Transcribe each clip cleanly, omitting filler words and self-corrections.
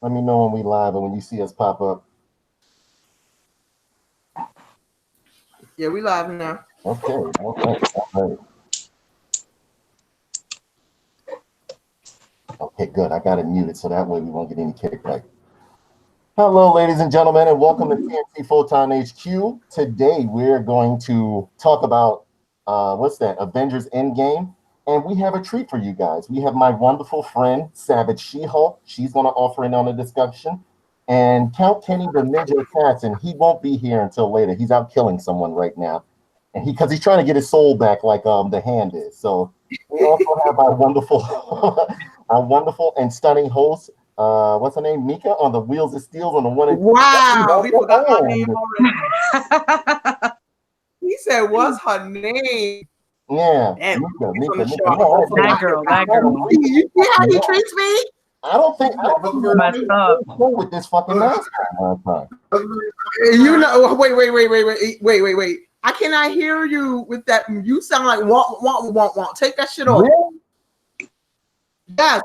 Let me know when we live and when you see us pop up. Yeah, we live now. Okay, all right. Okay, good. I got it muted so that way we won't get any kickback. Hello, ladies and gentlemen, and welcome to TNT Photon HQ. Today we're going to talk about Avengers Endgame, and we have a treat for you guys. We have my wonderful friend Savage She-Hulk. She's going to offer in on the discussion, and Count Kenny the Ninja Assassin. He won't be here until later. He's out killing someone right now, and because he's trying to get his soul back, like the Hand is. So we also have our wonderful, our wonderful and stunning host. What's her name? Mika on the Wheels of Steel on the one. Wow, he forgot my name already. He said, "What's her name?" Yeah, Damn, Mika. That girl. You see how he treats me? I don't think with this fucking mask on. You know, wait. I cannot hear you with that. You sound like want. Take that shit off. Really? Yes.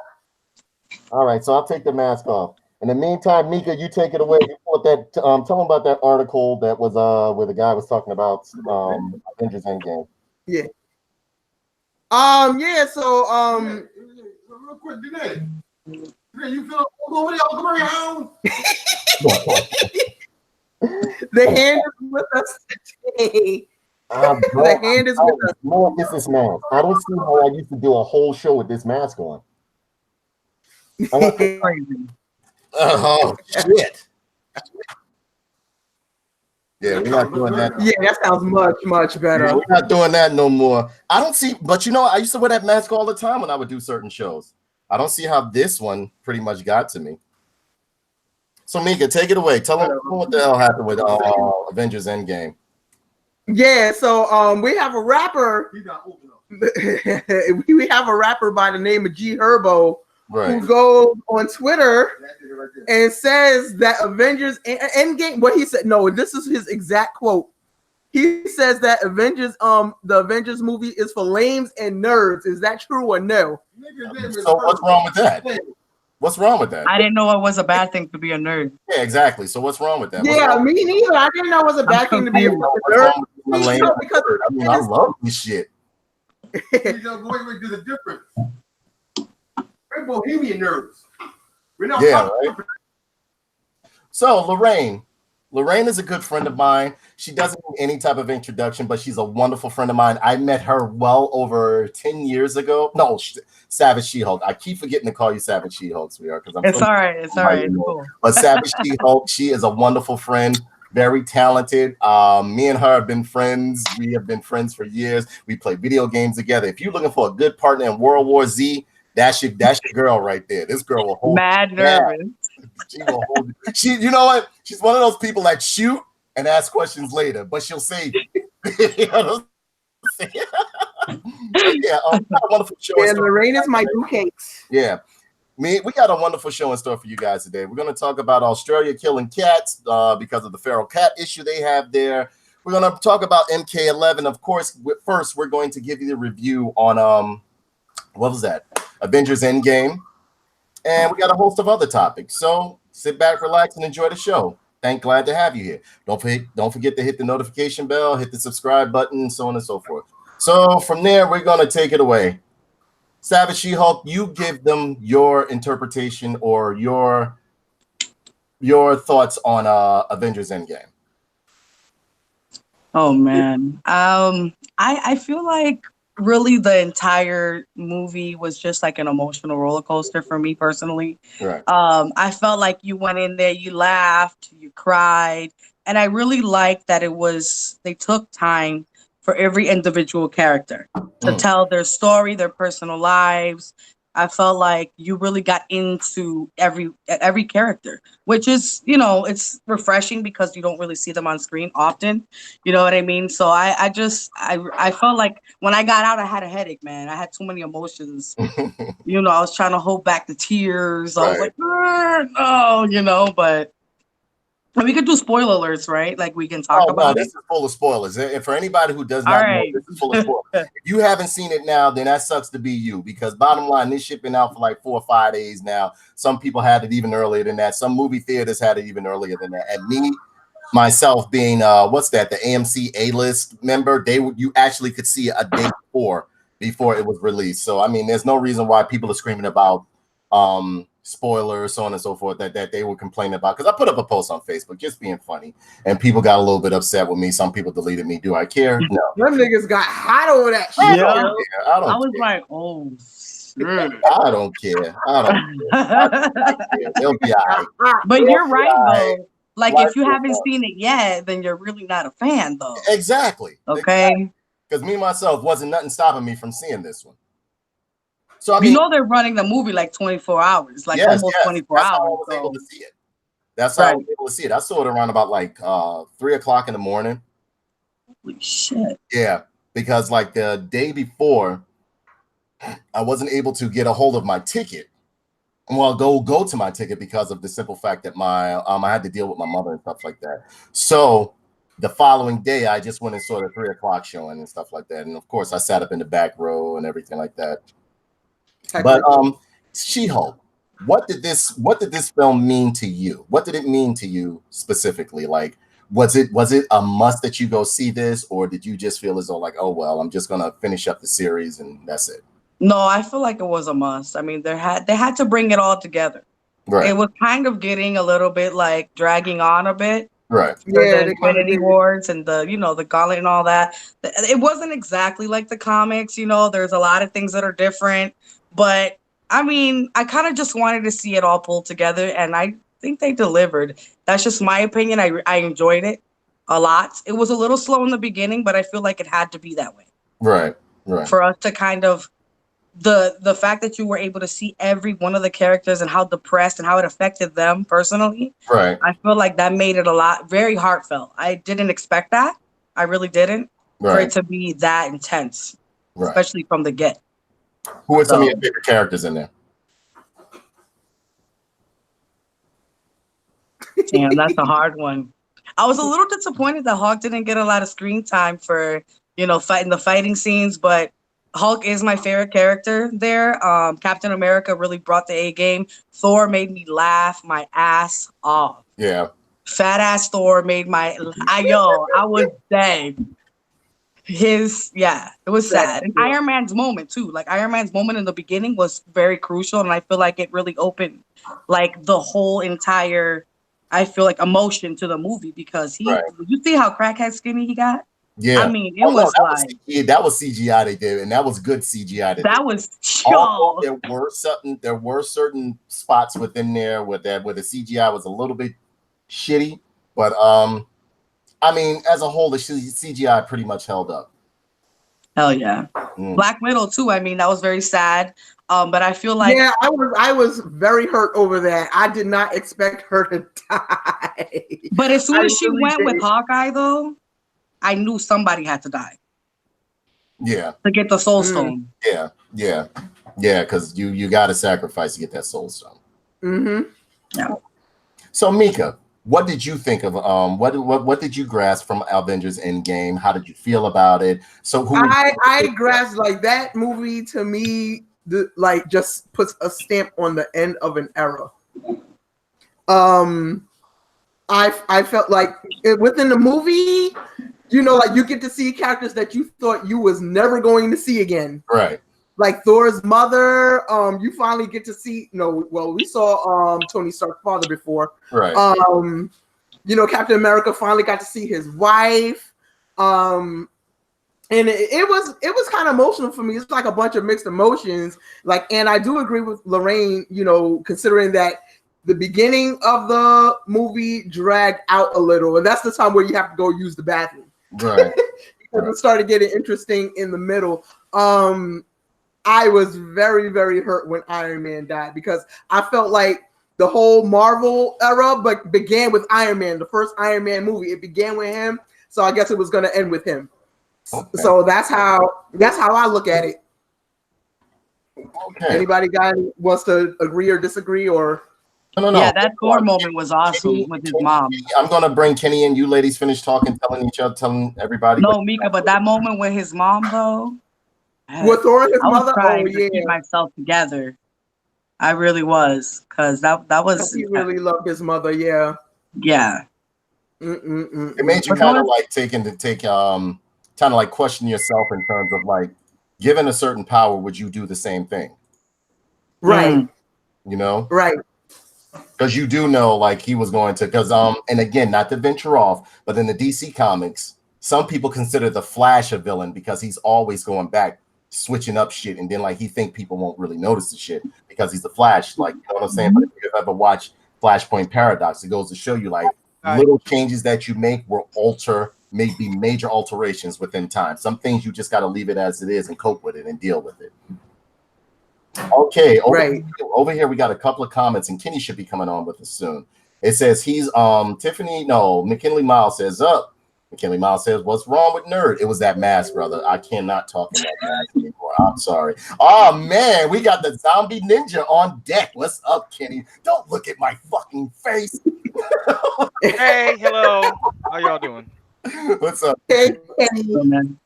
All right, so I'll take the mask off. In the meantime, Mika, you take it away. Tell them about that article that was where the guy was talking about Avengers Endgame. Yeah. Yeah. So real quick, today. You feel over there? Come around. The Hand is with us today. The Hand is with us. Lord, this mask. I don't see how I used to do a whole show with this mask on. Oh shit! Yeah, we're not doing that. Yeah, that sounds much better. Yeah, we're not doing that no more. I don't see, but you know, I used to wear that mask all the time when I would do certain shows. I don't see how this one pretty much got to me. So Mika, take it away. Tell them what the hell happened with Avengers Endgame. Yeah, so we have a rapper. We have a rapper by the name of G Herbo. Right. Who goes on Twitter and says that Avengers Endgame. What he said? No, this is his exact quote. He says that the Avengers movie is for lames and nerds. Is that true or no? So what's wrong with that? What's wrong with that? I didn't know it was a bad thing to be a nerd. Yeah, exactly. So what's wrong with that? Yeah, me neither. I didn't know it was a bad thing to be a nerd. I mean, I love this shit. Wait, there's a difference. We're bohemian nerds. We're not. Yeah, right. So Lorraine is a good friend of mine. She doesn't need any type of introduction, but she's a wonderful friend of mine. I met her well over 10 years ago. No, Savage She-Hulk. I keep forgetting to call you Savage She-Hulk, sweetheart, because it's all right. It's all right. It's cool. But Savage She-Hulk, she is a wonderful friend, very talented. Me and her have been friends. We have been friends for years. We play video games together. If you're looking for a good partner in World War Z, that's your girl right there. This girl will hold mad nervous. She will hold it. You know what? She's one of those people that shoot and ask questions later, but she'll save you. You know yeah, got a wonderful show. Yeah, Lorraine is my boo cakes. Yeah. We got a wonderful show in store for you guys today. We're going to talk about Australia killing cats because of the feral cat issue they have there. We're going to talk about MK11. Of course, first, we're going to give you the review on, what was that? Avengers Endgame. And we got a host of other topics. So sit back, relax, and enjoy the show. Glad to have you here. Don't forget to hit the notification bell, hit the subscribe button, and so on and so forth. So from there, we're going to take it away. Savage She-Hulk, you give them your interpretation or your thoughts on Avengers Endgame. Oh man, I feel like really the entire movie was just like an emotional roller coaster for me personally. Right. I felt like you went in there, you laughed, you cried, and I really liked that they took time for every individual character to tell their story, their personal lives. I felt like you really got into every character, which is, it's refreshing because you don't really see them on screen often. You know what I mean? So I felt like when I got out, I had a headache, man. I had too many emotions. I was trying to hold back the tears. I was like, no, but And we could do spoiler alerts, right? Like we can talk Oh no, about this it. is full of spoilers. And for anybody who does All not know, right. this is full of spoilers. If you haven't seen it now, then that sucks to be you. Because bottom line, this shit been out for like 4 or 5 days now. Some people had it even earlier than that. Some movie theaters had it even earlier than that. And me, myself, being what's that? The AMC A-list member, you actually could see it a day before it was released. So I mean, there's no reason why people are screaming about spoilers, so on and so forth, that they were complaining about. Because I put up a post on Facebook just being funny, and people got a little bit upset with me. Some people deleted me. Do I care? No. Them niggas got hot over that shit. Yeah. I don't I was care. like, oh shit. I don't care. I don't care. They'll be all right. But you're right right. though. Like Life if you goes haven't on. seen it yet, then you're really not a fan though. Exactly. Okay. Because me myself wasn't nothing stopping me from seeing this one. So I You mean, know they're running the movie like 24 hours, like almost 24 that's hours. how I was so. able to see it. That's how I was able to see it. I saw it around about like 3 o'clock in the morning. Holy shit. Yeah, because like the day before, I wasn't able to get a hold of my ticket. Well, go to my ticket because of the simple fact that my I had to deal with my mother and stuff like that. So the following day, I just went and saw the 3 o'clock showing and stuff like that. And of course, I sat up in the back row and everything like that. But She-Hulk, what did this film mean to you? What did it mean to you specifically? Like, was it a must that you go see this, or did you just feel as though like, oh well, I'm just gonna finish up the series and that's it? No, I feel like it was a must. I mean, they had to bring it all together. Right. It was kind of getting a little bit like dragging on a bit. Right. Yeah, the Infinity Wars and the the gauntlet and all that. It wasn't exactly like the comics, there's a lot of things that are different, but I mean, I kind of just wanted to see it all pulled together, and I think they delivered. That's just my opinion. I enjoyed it a lot. It was a little slow in the beginning, but I feel like it had to be that way. Right. For us to kind of the fact that you were able to see every one of the characters and how depressed and how it affected them personally. Right. I feel like that made it very heartfelt. I didn't expect that. I really didn't. Right. For it to be that intense, especially from the get. Who are some of your favorite characters in there? Damn, that's a hard one. I was a little disappointed that Hulk didn't get a lot of screen time for, fighting the fighting scenes, but Hulk is my favorite character there. Captain America really brought the A game. Thor made me laugh my ass off. Yeah. Fat ass Thor made I was dead. It was sad. And Iron Man's moment too. Like Iron Man's moment in the beginning was very crucial, and I feel like it really opened like the whole entire, I feel like, emotion to the movie, because you see how crackhead skinny he got? Yeah. I mean, that was CGI they did, and that was good CGI. There were certain spots within there where the CGI was a little bit shitty, but I mean, as a whole, the CGI pretty much held up. Hell yeah. Black Widow too. I mean, that was very sad. But I feel like I was very hurt over that. I did not expect her to die. But as soon as she went with Hawkeye, though, I knew somebody had to die. Yeah. To get the Soul Stone. Yeah. Because you got to sacrifice to get that Soul Stone. Mm-hmm. Yeah. So Mika, what did you think of what did you grasp from Avengers Endgame? How did you feel about it? So I grasped like that movie to me just puts a stamp on the end of an era. I felt like within the movie, like you get to see characters that you thought you was never going to see again. Right. Like Thor's mother, you finally get to see. We saw Tony Stark's father before. Right. Captain America finally got to see his wife. And it was kind of emotional for me. It's like a bunch of mixed emotions. And I do agree with Lorraine, considering that the beginning of the movie dragged out a little, and that's the time where you have to go use the bathroom. Right. Because it started getting interesting in the middle. I was very, very hurt when Iron Man died, because I felt like the whole Marvel era began with Iron Man, the first Iron Man movie. It began with him, so I guess it was going to end with him. Okay. So that's how I look at it. Okay. Anybody wants to agree or disagree or? No. Yeah, that Thor moment was awesome with his mom. I'm gonna bring Kenny in. You ladies finish talking, telling everybody. No, Mika, but that moment with his mom though, With Thor and his I was mother. trying Oh to keep myself together. I really was, because that was He really loved his mother. Yeah. yeah. It made you kind of like kind of like question yourself in terms of like, given a certain power, would you do the same thing? Right. You know. Right. Because you do know, like, he was going to, and again, not to venture off, but in the DC comics, some people consider the Flash a villain because he's always going back, switching up shit, and then like he think people won't really notice the shit because he's the Flash, like, you know what I'm saying? But if you've ever watched Flashpoint Paradox, it goes to show you like little changes that you make will alter, maybe major alterations within time. Some things you just got to leave it as it is and cope with it and deal with it. Okay, over here we got a couple of comments, and Kenny should be coming on with us soon. It says he's McKinley Miles says McKinley Miles says, what's wrong with nerd? It was that mask, brother. I cannot talk in that mask anymore. I'm sorry. Oh man, we got the zombie ninja on deck. What's up, Kenny? Don't look at my fucking face. Hey, hello. How y'all doing? What's up? Hey, Kenny.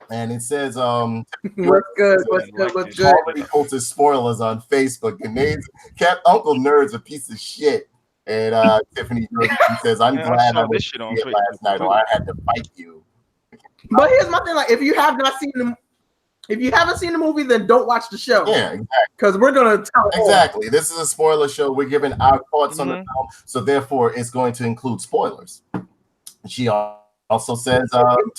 And it says, what's good? Already posted spoilers on Facebook. And Uncle Nerd's a piece of shit. And Tiffany says, I'm glad I was shit on it last night, or I had to fight you. But here's my thing: like, if you haven't seen the movie, then don't watch the show. Yeah, exactly. Because we're gonna tell exactly. This is a spoiler show. We're giving our thoughts on the film, so therefore it's going to include spoilers. She also says,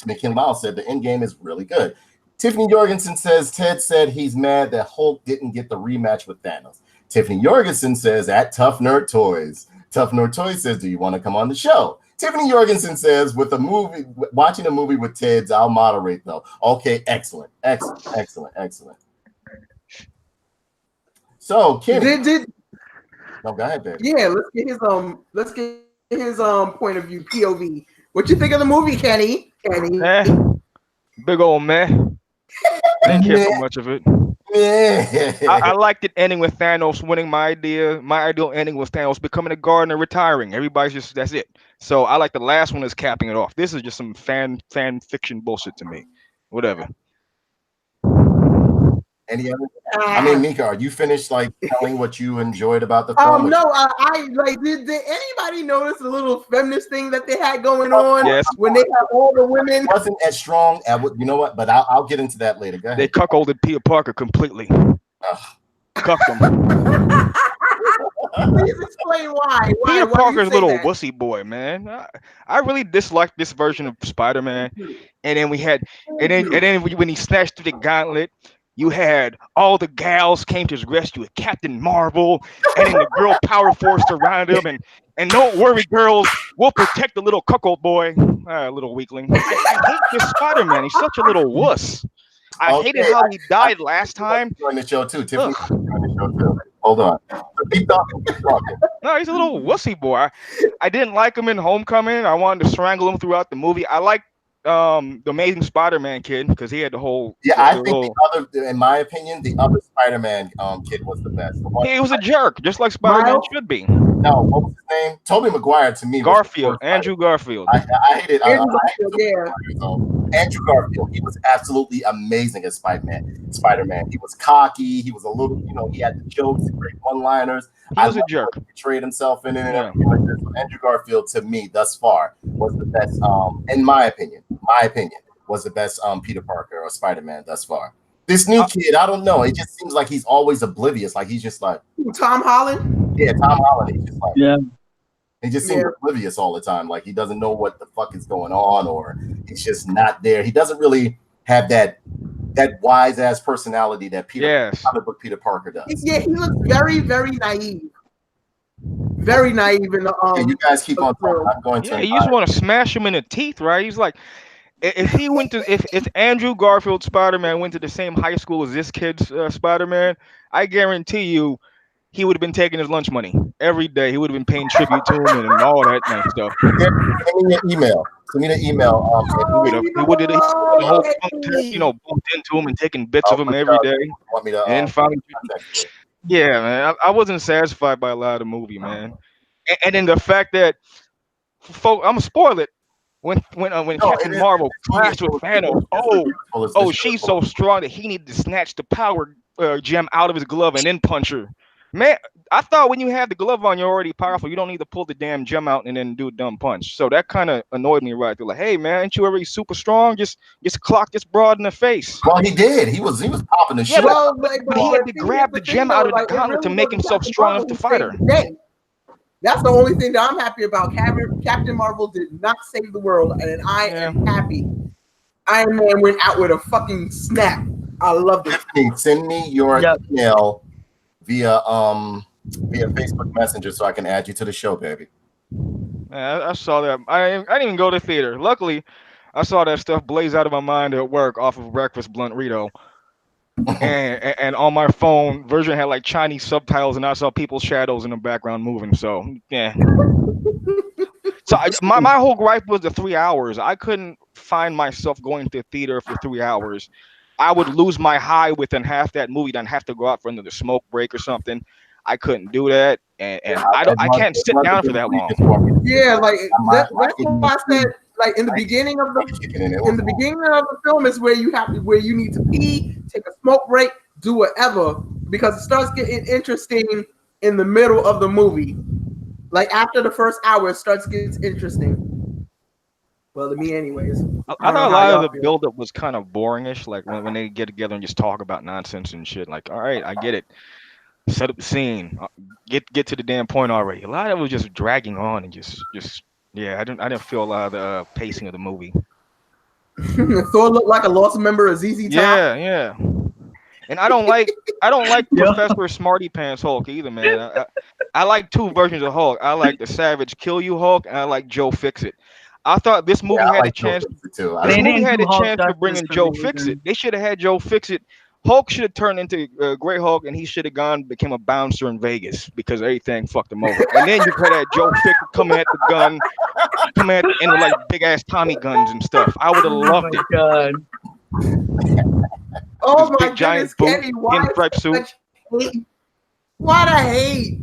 McKinley Miles said the Endgame is really good. Tiffany Jorgensen says Ted said he's mad that Hulk didn't get the rematch with Thanos. Tiffany Jorgensen says at Tough Nerd Toys. Tough Nerd Toys says, do you want to come on the show? Tiffany Jorgensen says, watching a movie with Ted's, I'll moderate though. Okay, excellent. So Kenny, no, go ahead, baby. Yeah, let's get his point of view, POV. What you think of the movie, Kenny? Big old man. Didn't care for much of it. I liked it ending with Thanos winning. My ideal ending was Thanos becoming a guard and retiring. Everybody's just, that's it. So I like the last one as capping it off. This is just some fan fiction bullshit to me. Whatever. Any other? I mean, Mika, are you finished like telling what you enjoyed about the film? No, I like. Did anybody notice the little feminist thing that they had going on? Yes. When they had all the women. It wasn't as strong. You know what? But I'll get into that later. Go ahead. They cuckolded Peter Parker completely. Cucked him. Please explain why. Peter Parker's a little wussy boy, man. I really disliked this version of Spider-Man. And then when he snatched through the gauntlet, you had all the gals came to his rescue with Captain Marvel, and then the girl power force around him, and don't worry, girls, we'll protect the little cuckold boy, little weakling. I hate this Spider-Man. He's such a little wuss. I hated how he died last time. On the show too, Tiffany. On the show too. Hold on. Keep talking. No, he's a little wussy boy. I didn't like him in Homecoming. I wanted to strangle him throughout the movie. I liked the Amazing Spider-Man kid because he had the whole. Yeah, I think in my opinion, the other Spider-Man kid was the best. He was a jerk, just like Spider-Man should be. No, what was his name? Tobey Maguire to me. Garfield, Andrew Garfield. I hated Andrew Garfield. He was absolutely amazing as Spider-Man. He was cocky. He was a little, he had the jokes, the great one-liners. He was a jerk. He betrayed himself in it and everything like this. So Andrew Garfield, to me, thus far, was the best. In my opinion, was the best Peter Parker or Spider-Man thus far. This new kid, I don't know. It just seems like he's always oblivious. Like he's just like Tom Holland. Yeah, Tom Holland. He's just like he just seems Yeah. oblivious all the time. Like he doesn't know what the fuck is going on, or he's just not there. He doesn't really have that wise ass personality that comic book Peter Parker does. Yeah, he looks very, very naive. Very naive in the you guys keep on talking. I'm going to. Yeah, you just want to smash him in the teeth, right? He's like, if Andrew Garfield Spider-Man went to the same high school as this kid's Spider-Man, I guarantee you he would have been taking his lunch money every day. He would have been paying tribute to him and all that nice stuff. Send me an email. He would have the whole bumped into him and taking bits of him every day. Want me to, and finally, Yeah, man. I wasn't satisfied by a lot of the movie, man. And then the fact that, folk, I'm gonna spoil it. When No, it Captain is. Marvel This movie is clashed with full of Thanos, beautiful. It's beautiful. oh, It's she's beautiful. so strong that he needed to snatch the power gem out of his glove and then punch her. Man, I thought when you have the glove on, you're already powerful. You don't need to pull the damn gem out and then do a dumb punch. So that kind of annoyed me right there. Like, hey man, ain't you already super strong? Just clock this broad in the face. Well, he did. He was popping the Yeah, shit but out. but he had to grab the gem out of the Like, it gauntlet to really make was himself Captain strong Marvel enough to who fight her. saved the day. That's the only thing that I'm happy about. Captain Marvel did not save the world, and I am happy. Iron Man went out with a fucking snap. I loved it. Tiffany, send me your Yep. email via Facebook Messenger so I can add you to the show, baby. Yeah, I saw that. I didn't even go to theater. Luckily, I saw that stuff blaze out of my mind at work off of Breakfast Blunt Rito. And on my phone, version had like Chinese subtitles, and I saw people's shadows in the background moving. So yeah. So my whole gripe was the 3 hours. I couldn't find myself going to theater for 3 hours. I would lose my high within half that movie, then have to go out for another smoke break or something. I couldn't do that, and I can't sit down for that long. Yeah, like that's why my I said, like in the beginning of the film is where you need to pee, take a smoke break, do whatever, because it starts getting interesting in the middle of the movie. Like after the first hour, it starts getting interesting. Well, to me, anyways. I thought a lot of the buildup was kind of boringish. Like when they get together and just talk about nonsense and shit. Like, all right, I get it. Set up the scene. Get to the damn point already. A lot of it was just dragging on and just yeah. I didn't feel a lot of the pacing of the movie. Thor looked like a lost member of ZZ Top. Yeah. And I don't like Professor Smarty Pants Hulk either, man. I like two versions of Hulk. I like the Savage Kill You Hulk, and I like Joe Fix It. I thought this movie had a chance. This movie had a chance to bring in Joe Fix It. They should have had Joe Fix It. Hulk should have turned into Grey Hulk, and he should have became a bouncer in Vegas because everything fucked him over. And then you could have had Joe Fix It coming at the gun, coming at the end with like big ass Tommy guns and stuff. I would have loved it. God. Oh my big, giant goodness, Kenny! Why pinstripe suit? What a hate!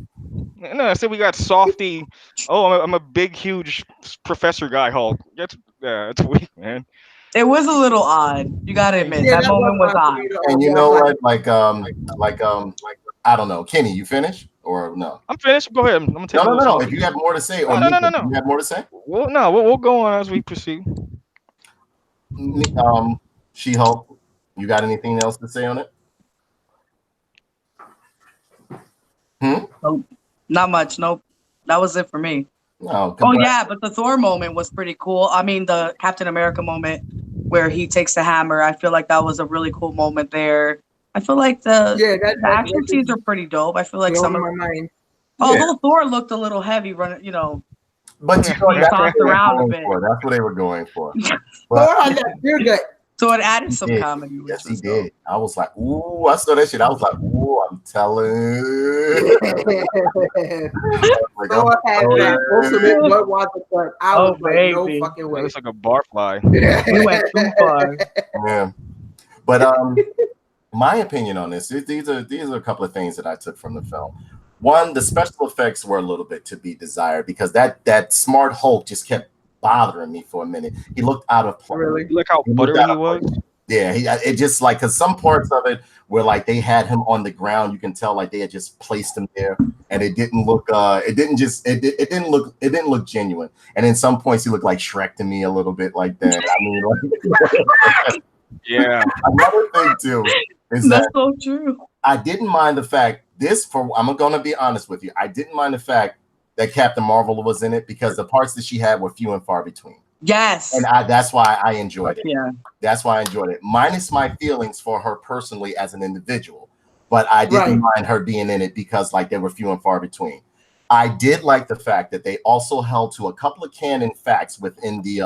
No, I said we got Softy. Oh, I'm a big, huge Professor guy Hulk. That's weak, man. It was a little odd. You gotta admit that moment was odd. And you know what? Like I don't know, Kenny, you finished or no? I'm finished. Go ahead. I'm gonna take no. If you have more to say, or no. You have more to say? Well, no, we'll go on as we proceed. She-Hulk, you got anything else to say on it? Nope. Not much. Nope. That was it for me. No. Oh yeah, but the Thor moment was pretty cool. I mean, the Captain America moment where he takes the hammer. I feel like that was a really cool moment there. I feel like the action scenes are pretty dope. I feel like some of them. Although Thor looked a little heavy, running, but that's around a bit. That's what they were going for. Thor had that beer gut. So it added some comedy. Yes, he did. I was like, ooh, I saw that shit. I was like, ooh, I'm telling. Thor had that ultimate Budweiser cut. I was like, no fucking way. It's like a barfly. He went too far. Yeah. But my opinion on this, these are a couple of things that I took from the film. One, the special effects were a little bit to be desired because that smart Hulk just kept bothering me for a minute. He looked out of place. Really? Look how buttery he was. Yeah, it just like because some parts of it were like they had him on the ground. You can tell like they had just placed him there, and it didn't look. It didn't look genuine. And in some points, he looked like Shrek to me a little bit like that. I mean, like, yeah. Another thing too is that's so true. I didn't mind the fact I'm going to be honest with you. I didn't mind the fact that Captain Marvel was in it because the parts that she had were few and far between. Yes. And that's why I enjoyed it. Yeah. That's why I enjoyed it. Minus my feelings for her personally as an individual. But I didn't mind her being in it because like they were few and far between. I did like the fact that they also held to a couple of canon facts within the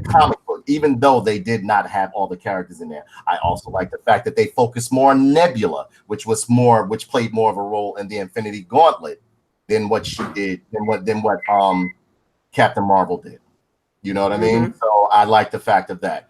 comic book, even though they did not have all the characters in there. I also like the fact that they focused more on Nebula, which played more of a role in the Infinity Gauntlet than what she did, than what Captain Marvel did. You know what I mean? So I like the fact of that.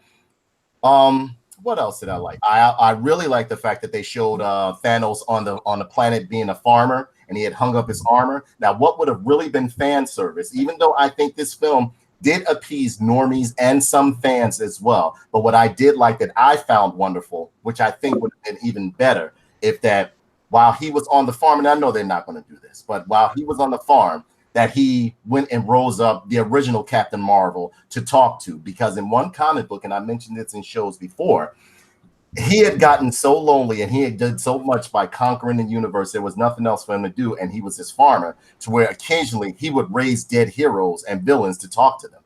what else did I like? I really like the fact that they showed Thanos on the planet being a farmer, and he had hung up his armor. Now, what would have really been fan service, even though I think this film did appease normies and some fans as well. But what I did like that I found wonderful, which I think would have been even better, if that while he was on the farm, and I know they're not going to do this, but while he was on the farm, that he went and rose up the original Captain Marvel to talk to, because in one comic book, and I mentioned this in shows before, he had gotten so lonely and he had done so much by conquering the universe. There was nothing else for him to do, and he was his farmer, to where occasionally he would raise dead heroes and villains to talk to them.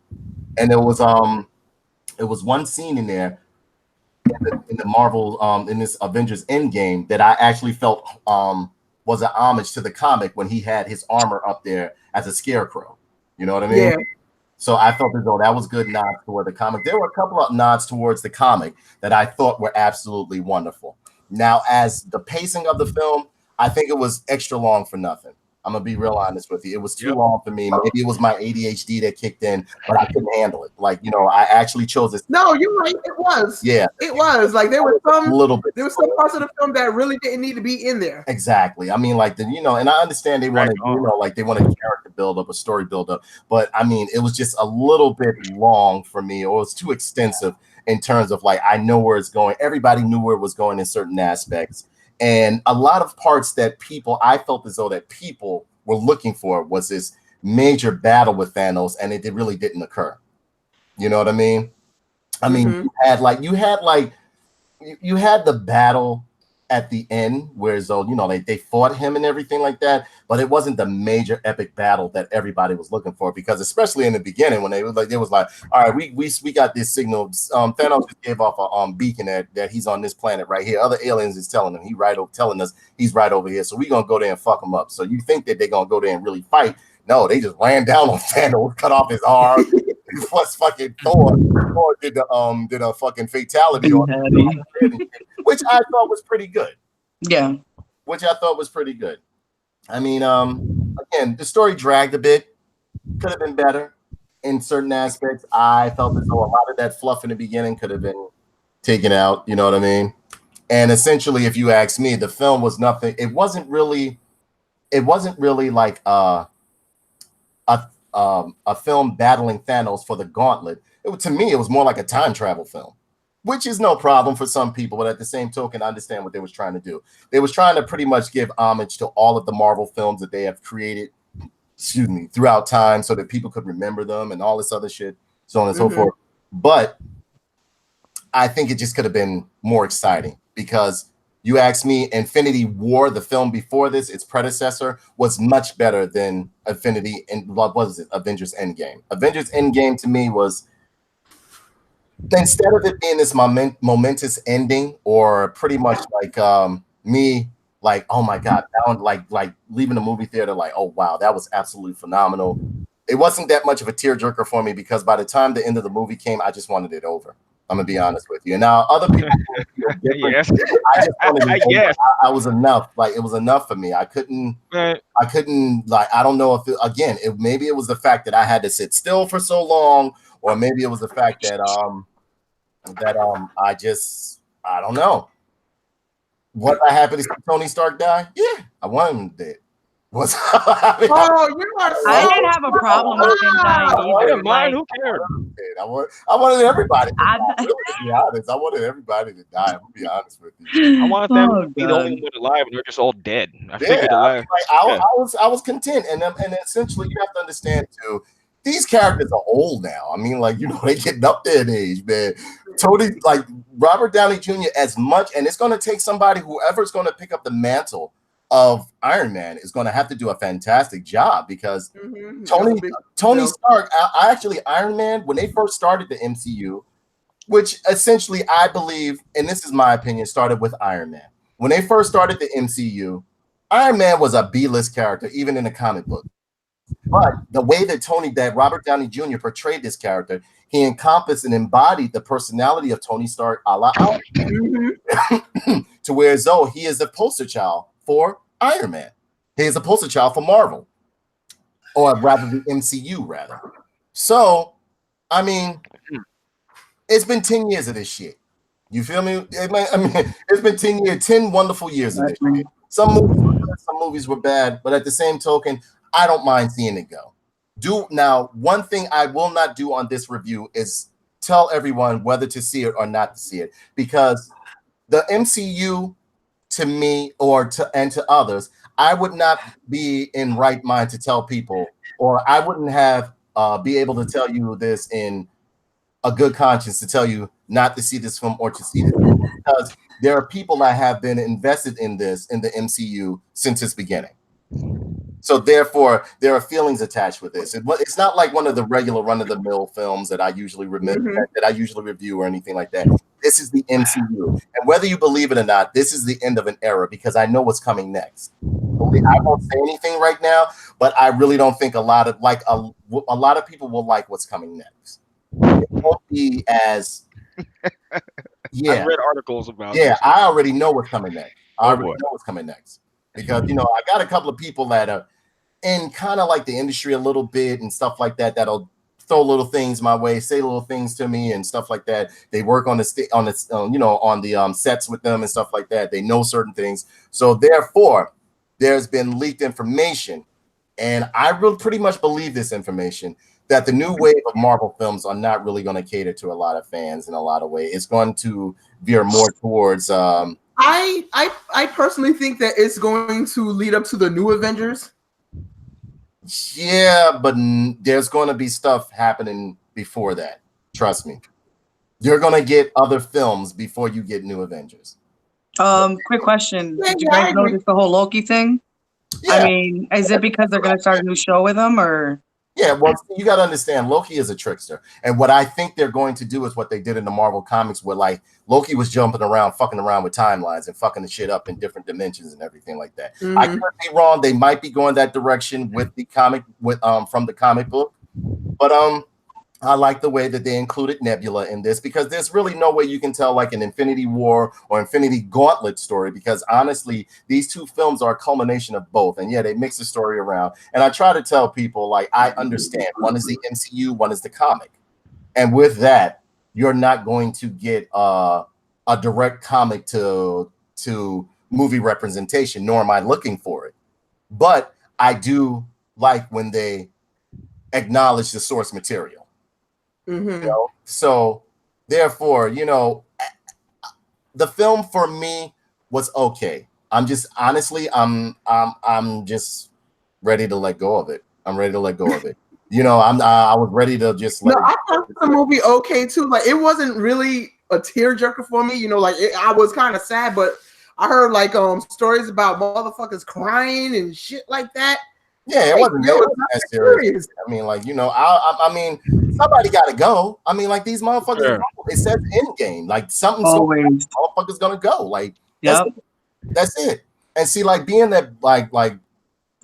And it was one scene in there in the Marvel in this Avengers Endgame that I actually felt was an homage to the comic when he had his armor up there as a scarecrow. You know what I mean? Yeah. So I felt as though that was good nods toward the comic. There were a couple of nods towards the comic that I thought were absolutely wonderful. Now, as the pacing of the film, I think it was extra long for nothing. I'm gonna be real honest with you. It was too long for me. Maybe it was my ADHD that kicked in, but I couldn't handle it. Like, you know, I actually chose this. No, you're right. It was. Yeah, it was. Like there were some little bit. There were some parts of the film that really didn't need to be in there. Exactly. I mean, like you know, and I understand they wanted, you know, like they wanted character build up, a story build up, but I mean, it was just a little bit long for me, or it was too extensive in terms of like I know where it's going. Everybody knew where it was going in certain aspects, and a lot of parts that I felt as though that people were looking for was this major battle with Thanos, and it really didn't occur. You know what I mean? I mean, you had the battle at the end, where so you know they fought him and everything like that, but it wasn't the major epic battle that everybody was looking for, because especially in the beginning when they was like, all right, we got this signal. Thanos just gave off a beacon that he's on this planet right here. Other aliens is telling him telling us he's right over here, so we're gonna go there and fuck him up. So you think that they're gonna go there and really fight? No, they just ran down on Thanos, cut off his arm. Plus fucking Thor did a fucking fatality on him, which I thought was pretty good. Yeah. Which I thought was pretty good. I mean, again, the story dragged a bit. Could have been better in certain aspects. I felt as though a lot of that fluff in the beginning could have been taken out. You know what I mean? And essentially, if you ask me, the film was nothing. It wasn't really like a film battling Thanos for the gauntlet. To me, it was more like a time travel film, which is no problem for some people. But at the same token, I understand what they was trying to do. They was trying to pretty much give homage to all of the Marvel films that they have created, throughout time, so that people could remember them and all this other shit, so on and so forth. But I think it just could have been more exciting, because you ask me, Infinity War, the film before this, its predecessor, was much better than Avengers Endgame. Avengers Endgame to me was, instead of it being this momentous ending, or pretty much like me, like, oh my God, now like leaving the movie theater like, oh wow, that was absolutely phenomenal. It wasn't that much of a tearjerker for me, because by the time the end of the movie came, I just wanted it over. I'm gonna be honest with you. And now other people, Yes. I just wanted Yes. I was enough. Like, it was enough for me. I couldn't like, I don't know if maybe it was the fact that I had to sit still for so long, or maybe it was the fact that I don't know. What I happy to see Tony Stark die? Yeah, I want him dead. You are so I didn't have a problem with him dying either. Mine, who cared? I wanted everybody to die. Really, to be honest, I wanted everybody to die. I'm gonna be honest with you. I wanted them to be the only one alive, and they're just all dead. I figured I was content, and essentially you have to understand too. These characters are old now. I mean, like, you know, they getting up there in age, man. Tony, like Robert Downey Jr. as much, and it's going to take somebody, whoever's going to pick up the mantle of Iron Man is going to have to do a fantastic job, because Tony Stark, I actually, Iron Man, when they first started the MCU, which essentially I believe, and this is my opinion, started with Iron Man. When they first started the MCU, Iron Man was a B-list character, even in the comic book. But the way that Robert Downey Jr. portrayed this character, he encompassed and embodied the personality of Tony Stark a la Iron Man, to where as though he is the poster child for Iron Man. He is a poster child for Marvel, or rather the MCU, rather. So, I mean, it's been 10 years of this shit. You feel me? I mean, it's been 10 years, 10 wonderful years of this shit. Some movies were good, some movies were bad, but at the same token, I don't mind seeing it go. Now, one thing I will not do on this review is tell everyone whether to see it or not to see it, because the MCU, to me and to others, I would not be in right mind to tell people, or I wouldn't have be able to tell you this in a good conscience to tell you not to see this film or to see this film, because there are people that have been invested in the MCU since its beginning. So therefore, there are feelings attached with this. It's not like one of the regular run-of-the-mill films that I usually review or anything like that. This is the MCU, and whether you believe it or not, this is the end of an era, because I know what's coming next. I won't say anything right now, but I really don't think a lot of people will like what's coming next. It won't be as I read articles about this. I already know what's coming next. Because I got a couple of people that are in kind of like the industry a little bit and stuff like that, that'll throw little things my way, say little things to me and stuff like that. They work on the sets with them and stuff like that. They know certain things, so therefore there's been leaked information, and I really pretty much believe this information, that the new wave of Marvel films are not really going to cater to a lot of fans in a lot of ways. It's going to veer more towards I personally think that it's going to lead up to the new Avengers. Yeah, but there's going to be stuff happening before that. Trust me. You're going to get other films before you get new Avengers. Quick question. Did you guys notice the whole Loki thing? Yeah. I mean, is it because they're going to start a new show with him, or? Yeah, well, you got to understand, Loki is a trickster. And what I think they're going to do is what they did in the Marvel comics, where like Loki was jumping around, fucking around with timelines and fucking the shit up in different dimensions and everything like that. Mm-hmm. I could be wrong. They might be going that direction with the comic, from the comic book. But I like the way that they included Nebula in this, because there's really no way you can tell like an Infinity War or Infinity Gauntlet story, because honestly, these two films are a culmination of both. And yeah, they mix the story around. And I try to tell people, like, I understand one is the MCU, one is the comic. And with that, you're not going to get a direct comic to movie representation, nor am I looking for it. But I do like when they acknowledge the source material. Mm-hmm. So therefore, the film for me was okay. I'm just honestly, I'm just ready to let go of it. I'm ready to let go of it. I was ready to just let. I thought the movie okay too. Like, it wasn't really a tearjerker for me. I was kind of sad, but I heard like stories about motherfuckers crying and shit like that. Yeah, it wasn't that serious. I mean, like, I mean, somebody got to go. I mean, like, these motherfuckers, yeah. It says Endgame. Like, motherfuckers gonna go. Like, that's it. And see, like, being that, like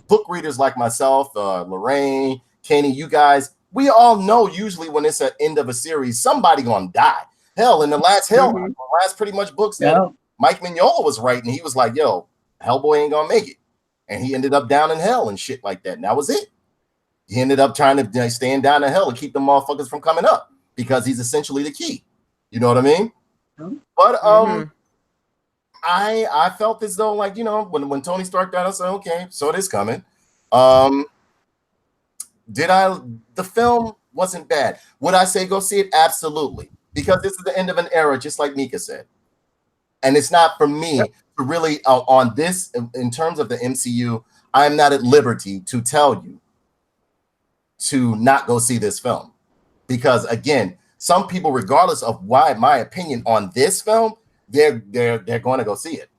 book readers like myself, Lorraine, Kenny, you guys, we all know usually when it's an end of a series, somebody gonna die. Hell, in the last pretty much books that Mike Mignola was writing, he was like, yo, Hellboy ain't gonna make it. And he ended up down in hell and shit like that. And that was it. He ended up trying to stand down in hell and keep the motherfuckers from coming up, because he's essentially the key. You know what I mean? Mm-hmm. But I felt as though, like, when Tony Stark died, I said, okay, so it is coming. The film wasn't bad. Would I say go see it? Absolutely. Because this is the end of an era, just like Mika said. And it's not for me to really, on this, in terms of the MCU, I'm not at liberty to tell you to not go see this film. Because again, some people, regardless of my opinion on this film, they're going to go see it.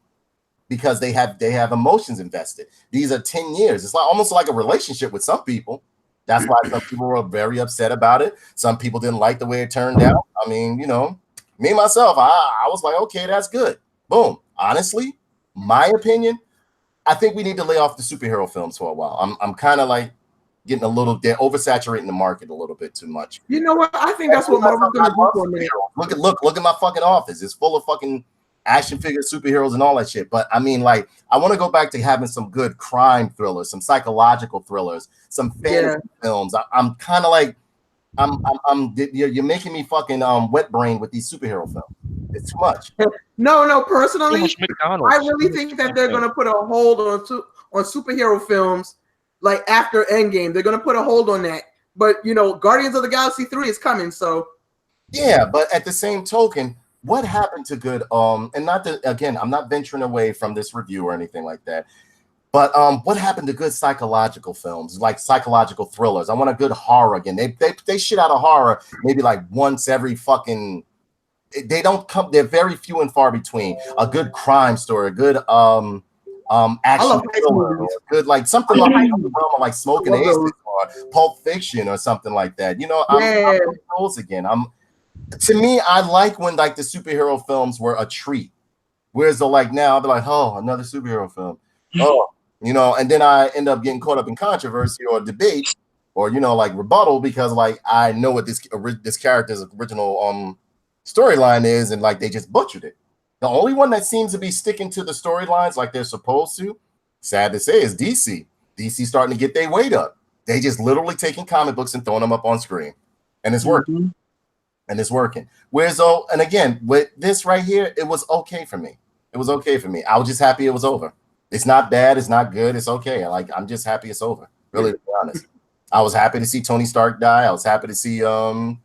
Because they have emotions invested. These are 10 years. It's almost like a relationship with some people. That's why some people were very upset about it. Some people didn't like the way it turned out. I mean, me myself, I was like, okay, that's good. Boom. Honestly, my opinion, I think we need to lay off the superhero films for a while. I'm kind of like getting a little, they're oversaturating the market a little bit too much. You know what? I think that's what Marvel's gonna do for me. Look at my fucking office. It's full of fucking action figure superheroes and all that shit. But I mean, like, I want to go back to having some good crime thrillers, some psychological thrillers, some fantasy films. I'm kind of like, you're making me fucking wet brain with these superhero films. It's too much. No. Too Personally, much McDonald's. I really think that they're gonna put a hold on superhero films like after Endgame. They're gonna put a hold on that. But Guardians of the Galaxy 3 is coming, so Yeah, but at the same token, what happened to good and not that again, I'm not venturing away from this review or anything like that. But what happened to good psychological films, like psychological thrillers? I want a good horror again. They shit out of horror maybe like once every fucking. They don't come. They're very few and far between. A good crime story, a good action thriller, or good like something like the realm of like Smoking Aces or Pulp Fiction or something like that. I'm those again. To me, I like when like the superhero films were a treat. Whereas though like now I'll be like, oh, another superhero film. Oh. And then I end up getting caught up in controversy or debate or, like rebuttal because like I know what this character's original storyline is and like they just butchered it. The only one that seems to be sticking to the storylines like they're supposed to, sad to say, is DC. DC starting to get their weight up. They just literally taking comic books and throwing them up on screen. And it's working. Mm-hmm. And it's working. Whereas though, and again, with this right here, it was okay for me. It was okay for me. I was just happy it was over. It's not bad. It's not good. It's okay. I'm just happy it's over. Really, to be honest. I was happy to see Tony Stark die. I was happy to see who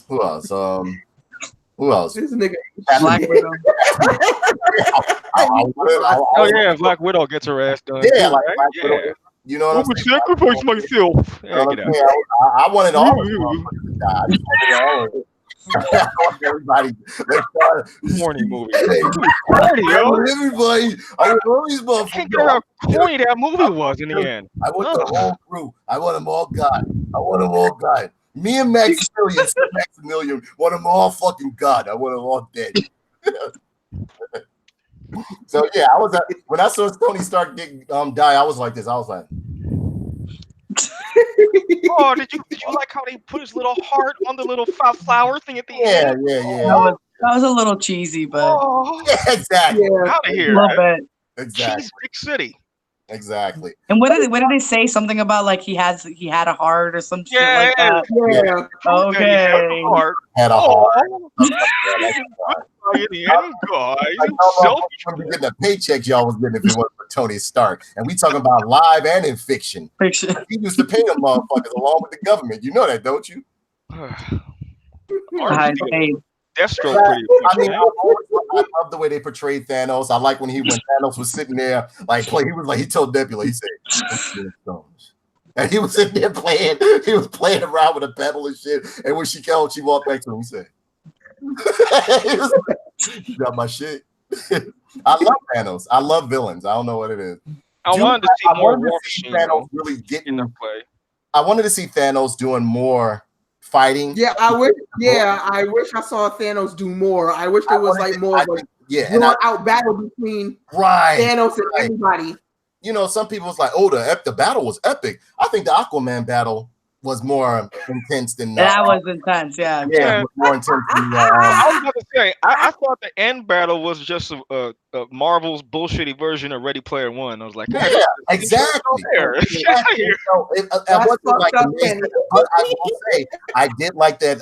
else? Who else? This nigga. Black Widow. Black Widow gets her ass done. Yeah, too, like right? Black Widow. You know what I'm saying? Sacrifice myself. I wanted all of them to die. I just wanted all of it. Everybody, Morning movie. Everybody, I want all these motherfuckers. I can't get how corny that movie was in the end. I want the whole crew. I want them all God. I want them all God. Me and Maximilian want them all fucking God. I want them all dead. So yeah, I was when I saw Tony Stark die, I was like this. I was like. Oh, did you like how they put his little heart on the little flower thing at the end? Yeah. That was a little cheesy, but yeah, exactly. Out of here. A little bit. Exactly. Cheese big city. Exactly. And what did they say? Something about like he had a heart or some shit like that. Yeah. Okay. Had a heart. In the end, guys. When we getting the paychecks y'all was getting if it wasn't for Tony Stark. And we talking about live and in fiction. Fiction. He used to pay them motherfuckers along with the government. You know that, don't you? Deathstroke pretty much, I love the way they portrayed Thanos. I like when Thanos was sitting there, he told Nebula, he said, and he was sitting there playing around with a pebble and shit. And when she walked back to him, he said, you got my shit. I love Thanos. I love villains. I don't know what it is. I wanted to see more War Machine Thanos really getting in their play. I wanted to see Thanos doing more fighting. Yeah, I wish I saw Thanos do more. I wish there was more of a out battle between Thanos and everybody. Some people was like, oh, the battle was epic. I think the Aquaman battle was more intense than that. Was intense, yeah. More intense than I was about to say, I thought the end battle was just a Marvel's bullshitty version of Ready Player One. I was like, yeah, exactly. I did like that.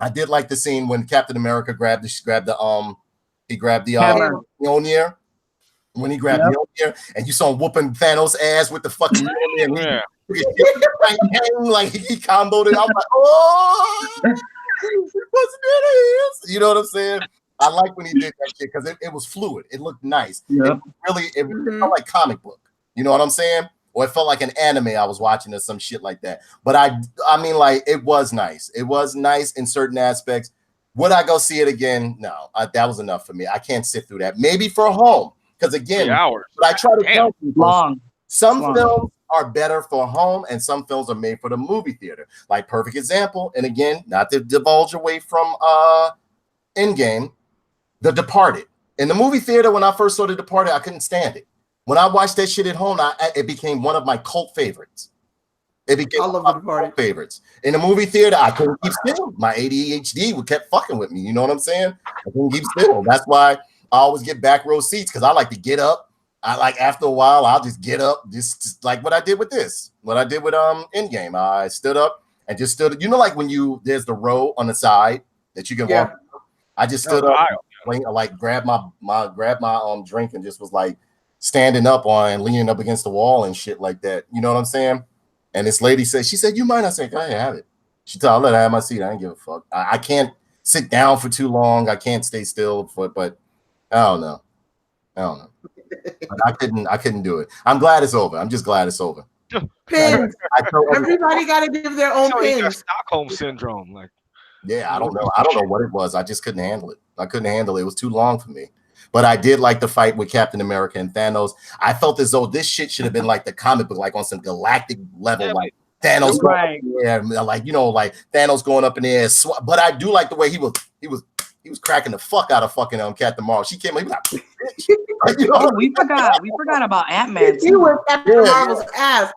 I did like the scene when Captain America grabbed the Mjolnir. When he grabbed Mjolnir, and you saw him whooping Thanos' ass with the fucking Mjolnir. Like he comboed it. I was like, oh, you know what I'm saying? I like when he did that shit because it was fluid. It looked nice. It felt like comic book. You know what I'm saying? Or it felt like an anime I was watching or some shit like that. But I mean, like, it was nice. It was nice in certain aspects. Would I go see it again? No, that was enough for me. I can't sit through that. Maybe for home. Because again, but I try to tell people, some films are better for home and some films are made for the movie theater. Like perfect example, and again, not to divulge away from Endgame, The Departed. In the movie theater, when I first saw The Departed, I couldn't stand it. When I watched that shit at home, it became one of my cult favorites. It became one of my cult favorites. In the movie theater, I couldn't keep still. My ADHD kept fucking with me. You know what I'm saying? I couldn't keep still. That's why I always get back row seats because I like to get up. I like after a while, I'll just get up, just like what I did with Endgame. I stood up and just stood. You know, like when there's the row on the side that you can walk. I just stood up, like grabbed my drink and just was like standing up on, leaning up against the wall and shit like that. You know what I'm saying? And this lady said, she said, "You mind?" I said, "Go ahead, have it." She told, "I'll let her have my seat. I ain't give a fuck. I can't sit down for too long. I can't stay still but I don't know. But I couldn't do it. I'm glad it's over. I'm just glad it's over. Pins. Everybody got to give their own pins. Stockholm syndrome, like. Yeah, I don't know what it was. I just couldn't handle it. I couldn't handle it. It was too long for me. But I did like the fight with Captain America and Thanos. I felt as though this shit should have been like the comic book, like on some galactic level, like Thanos going up in the air, like like Thanos going up in the air. But I do like the way he was cracking the fuck out of fucking Captain Marvel. She came, he was like, like, we forgot about Ant-Man. He was Captain Marvel's ass.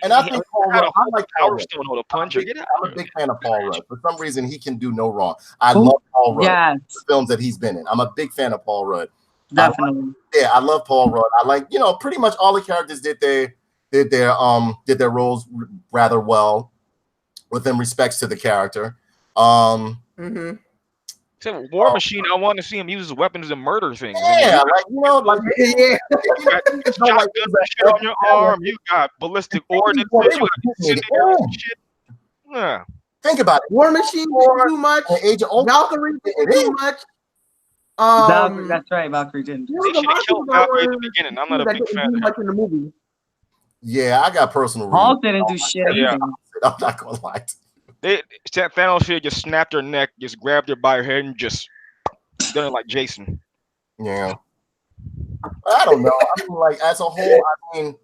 And I think Paul Rudd, I like Power Stone or the puncher. I'm a big fan of Paul Rudd. For some reason, he can do no wrong. I love Paul Rudd. Yes. The films that he's been in. I'm a big fan of Paul Rudd. Definitely. I love Paul Rudd. I like, pretty much all the characters did their roles rather well within respects to the character. Except War Machine, I want to see him use his weapons and murder things. Yeah, shit on your arm. You got ballistic ordnance. Shit. Yeah. Think about it. War Machine did too much. Valkyrie did too much. That's right. Valkyrie didn't. They should have killed Valkyrie at the beginning. I'm not a big fan. Much in the movie. Yeah, I got personal reasons. Hulk didn't do shit. Yeah, I'm not gonna lie. Thanos should just snapped her neck, just grabbed her by her head, and just done it like Jason. Yeah. I don't know. I mean, like as a whole, I mean,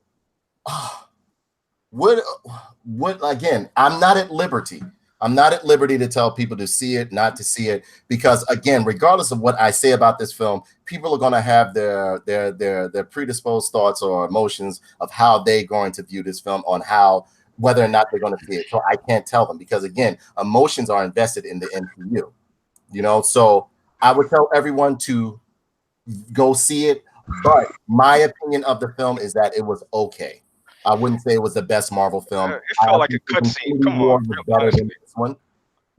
what again? I'm not at liberty. I'm not at liberty to tell people to see it, not to see it, because again, regardless of what I say about this film, people are going to have their predisposed thoughts or emotions of how they're going to view this film, on how whether or not they're going to see it. So I can't tell them, because again, emotions are invested in the MCU, so I would tell everyone to go see it. But my opinion of the film is that it was okay. I wouldn't say it was the best Marvel film. It felt like a cutscene. Come on, better than this one.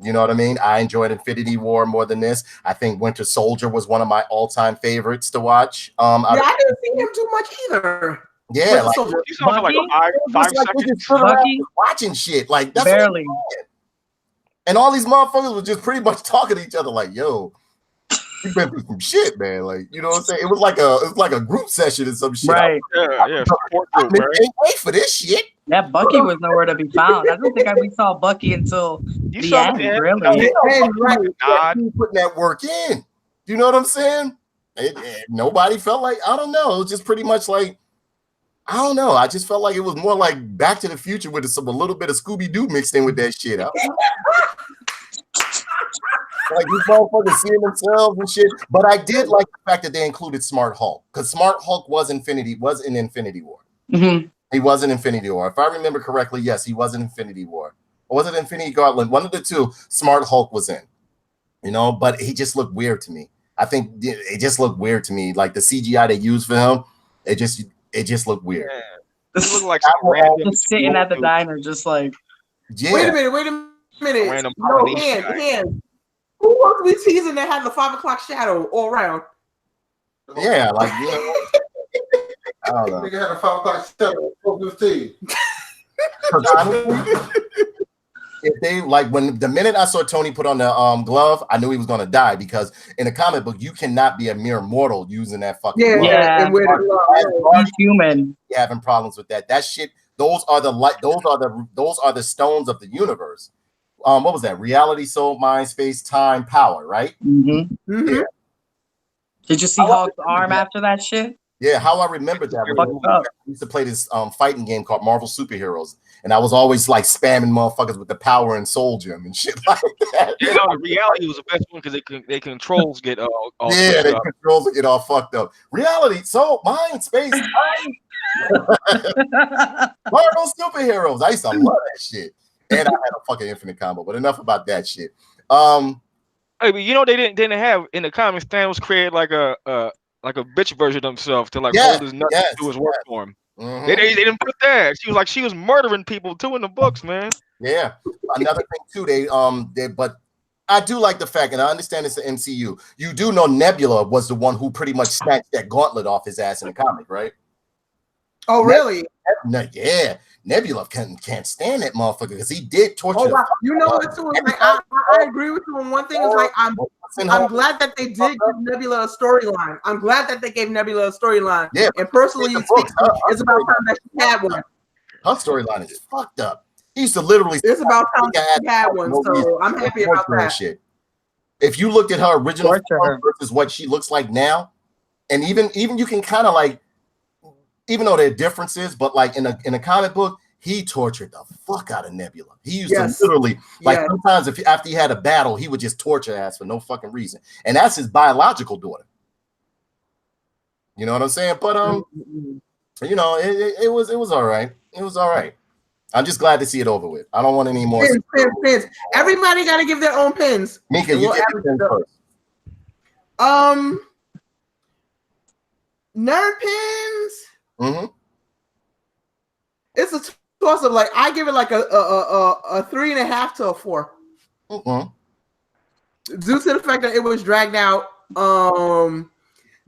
You know what I mean? I enjoyed Infinity War more than this. I think Winter Soldier was one of my all-time favorites to watch. I didn't see him too much either. Yeah, like you saw like 5 seconds. Watching shit like that's barely. And all these motherfuckers were just pretty much talking to each other like, "Yo, we been through some shit, man." Like, you know what I'm saying? It was like a group session and some shit. Right. Yeah. Support group, right? Ain't wait for this shit. That Bucky was nowhere to be found. I don't think we saw Bucky until the end, really. Putting that work in. You know what I'm saying? Nobody felt like, I don't know. It was just pretty much like, I don't know. I just felt like it was more like Back to the Future with a little bit of Scooby-Doo mixed in with that shit. Like these motherfuckers seeing themselves and shit. But I did like the fact that they included Smart Hulk, because Smart Hulk was in Infinity War. Mm-hmm. He was in Infinity War. If I remember correctly, yes, he was in Infinity War. Or was it Infinity Gauntlet? One of the two, Smart Hulk was in. But he just looked weird to me. I think it just looked weird to me. Like the CGI they used for him, it just looked weird. Yeah. This looked like just sitting at the diner, just like. Yeah. Wait a minute. Random hands. Who was we teasing that had the 5 o'clock shadow all around? Yeah, like I don't know. Nigga had a 5 o'clock shadow at 4:15. If they when the minute I saw Tony put on the glove, I knew he was gonna die, because in the comic book you cannot be a mere mortal using that fucking glove. Yeah. He's human. Having problems with that. That shit. Those are the stones of the universe. What was that? Reality, soul, mind, space, time, power. Right. Mm-hmm. Yeah. Did you see Hulk's arm after that shit? Yeah, how I remembered that. I used to play this fighting game called Marvel Superheroes, and I was always like spamming motherfuckers with the power and soul gem and shit like that. Yeah, the reality was the best one, because they controls get all controls get all fucked up. Reality, soul, mind, space, time. Marvel Superheroes. I used to love that shit, and I had a fucking infinite combo. But enough about that shit. Hey, but they didn't have in the comics. Thanos created like a bitch version of himself to hold his nuts to do his work for him. Mm-hmm. They didn't put that. She was murdering people too in the books, man. Yeah. Another thing too, but I do like the fact, and I understand it's the MCU. You do know Nebula was the one who pretty much snatched that gauntlet off his ass in the comic, right? Oh, really? Yeah. Nebula can't stand that motherfucker because he did torture. Oh, wow. You know what? Too? Like, I agree with you on one thing. Is like I'm glad that they did give Nebula a storyline. I'm glad that they gave Nebula a storyline. Yeah, and personally, it's about time that she had one. Her storyline is fucked up. He used to literally. It's about time she had one, so I'm happy about that. Shit. If you looked at her original versus what she looks like now, and even you can kind of like, even though there are differences, but like in a comic book, he tortured the fuck out of Nebula. He used to literally, like sometimes after he had a battle, he would just torture ass for no fucking reason. And that's his biological daughter. You know what I'm saying? But you know, it was all right. It was all right. I'm just glad to see it over with. I don't want any more pins. Everybody got to give their own pins. Mika, you get the pins first. Nerd pins. Mm-hmm. It's a toss up. Like I give it like a 3.5 to a 4. Mm-hmm. Due to the fact that it was dragged out. The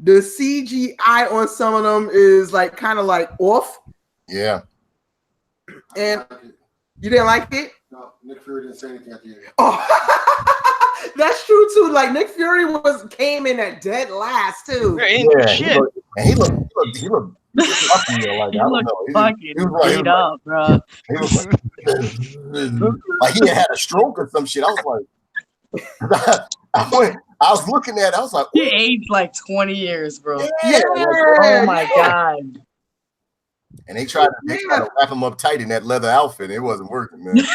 CGI on some of them is like kind of like off. Yeah. And you didn't like it? No, Nick Fury didn't say anything at the end. Oh, that's true too. Like Nick Fury came in at dead last too. Yeah, shit. He looked fucking like, I don't know. Fucking beat up, bro. He was like he had a stroke or some shit. I was like, I was looking at it. I was like, he aged like 20 years, bro. Yeah. Oh my god. And they tried to wrap him up tight in that leather outfit. It wasn't working, man. Man.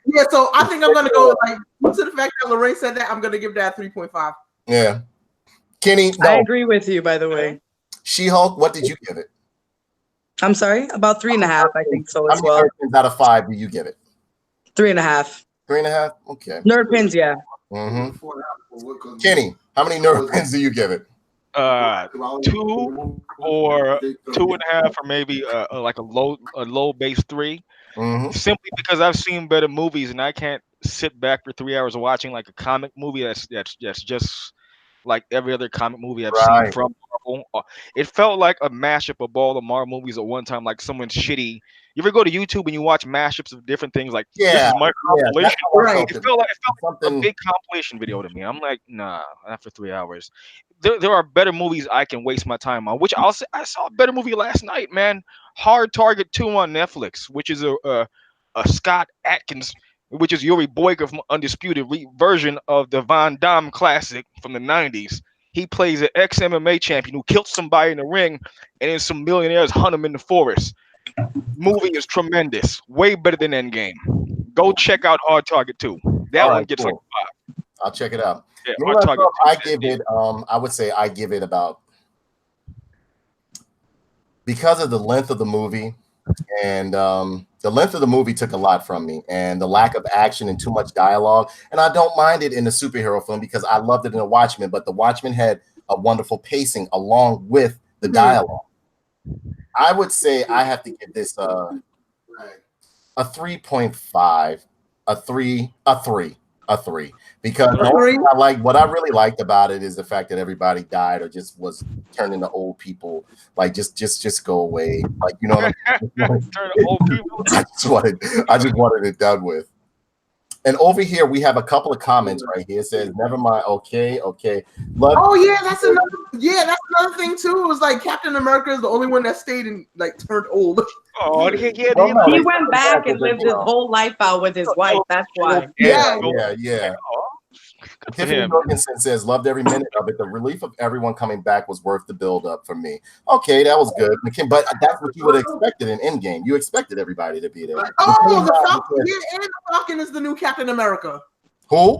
Yeah, so I think I'm gonna go like to the fact that Lorraine said that I'm gonna give that 3.5. Yeah. Kenny, no. I agree with you, by the way. She-Hulk, what did you give it? I'm sorry, about 3.5, I think so as How well. many pins out of 5 do you give it? 3.5. 3.5? Okay. Nerd pins, yeah. Mm-hmm. Kenny, how many nerd pins do you give it? 2 or 2.5, or maybe like a low base 3. Mm-hmm. Simply because I've seen better movies, and I can't sit back for 3 hours watching like a comic movie that's just like every other comic movie I've seen from Marvel. It felt like a mashup of all the Marvel movies at one time, like someone's shitty. You ever go to YouTube and you watch mashups of different things? Like, this is my compilation. It felt like a big compilation video to me. I'm like, nah, not for 3 hours. There are better movies I can waste my time on. Which I'll say, I saw a better movie last night, man. Hard Target 2 on Netflix, which is a Scott Adkins, which is Yuri Boyka from Undisputed version of the Van Damme classic from the 90s. He plays an ex-MMA champion who killed somebody in the ring, and then some millionaires hunt him in the forest. Movie is tremendous. Way better than Endgame. Go check out Hard Target 2. That one gets like 5. I'll check it out. Yeah, Hard Target 2, I give it, I would say I give it about, because of the length of the movie, and the length of the movie took a lot from me, and the lack of action and too much dialogue. And I don't mind it in a superhero film because I loved it in The Watchmen, but The Watchmen had a wonderful pacing along with the dialogue. I would say I have to give this a 3.5, a 3, because what I really liked about it is the fact that everybody died or just was turned into old people. Like just go away. Like, you know what Turn to old people. I just wanted it done with. And over here we have a couple of comments right here. It says, never mind. Okay. That's another thing too. It was like Captain America is the only one that stayed and like turned old. Oh, he went back and lived his whole life out with his wife. That's why. Yeah. Tiffany Jorgensen says, loved every minute of it. The relief of everyone coming back was worth the build up for me. Okay, that was good. But that's what you would have expected in Endgame. You expected everybody to be there. Oh, the Falcon. Yeah, and the Falcon is the new Captain America. Who?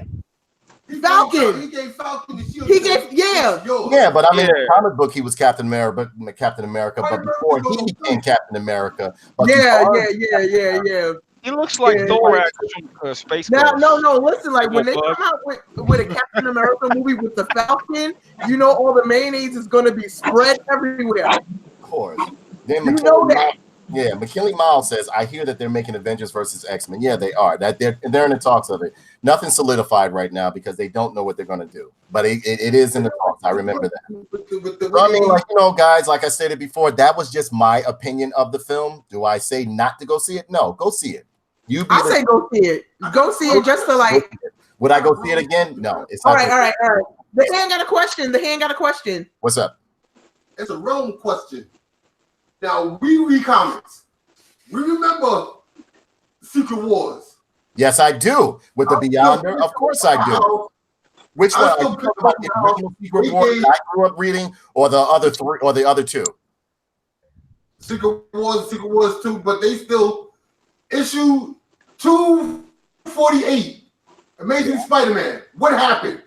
Falcon. He gave Falcon the shield. Yeah, but I mean, in the comic book, he was Captain America, but before he became Captain America. Yeah. He looks like Thor from Space Ghost. No. Listen, like when they come out with a Captain America movie with the Falcon, you know all the mayonnaise is going to be spread everywhere. Of course. Then you know that. Yeah, McKinley Miles says, I hear that they're making Avengers versus X-Men. Yeah, they are. That they're in the talks of it. Nothing solidified right now because they don't know what they're going to do. But it is in the talks. I remember that. So, I mean, like, you know, guys, like I stated before, that was just my opinion of the film. Do I say not to go see it? No, go see it. I say go see it. Go see it just to like. Would I go see it again? No. It's all not right. The hand got a question. What's up? It's a wrong question. Now, we read comics. We remember Secret Wars. Yes, I do. With the Beyonder, of course I do. Which one? Are you talking about the original Secret Wars that I grew up reading, or the other three, or the other two? Secret Wars 2, but they still issue 248. Amazing Spider-Man. What happened?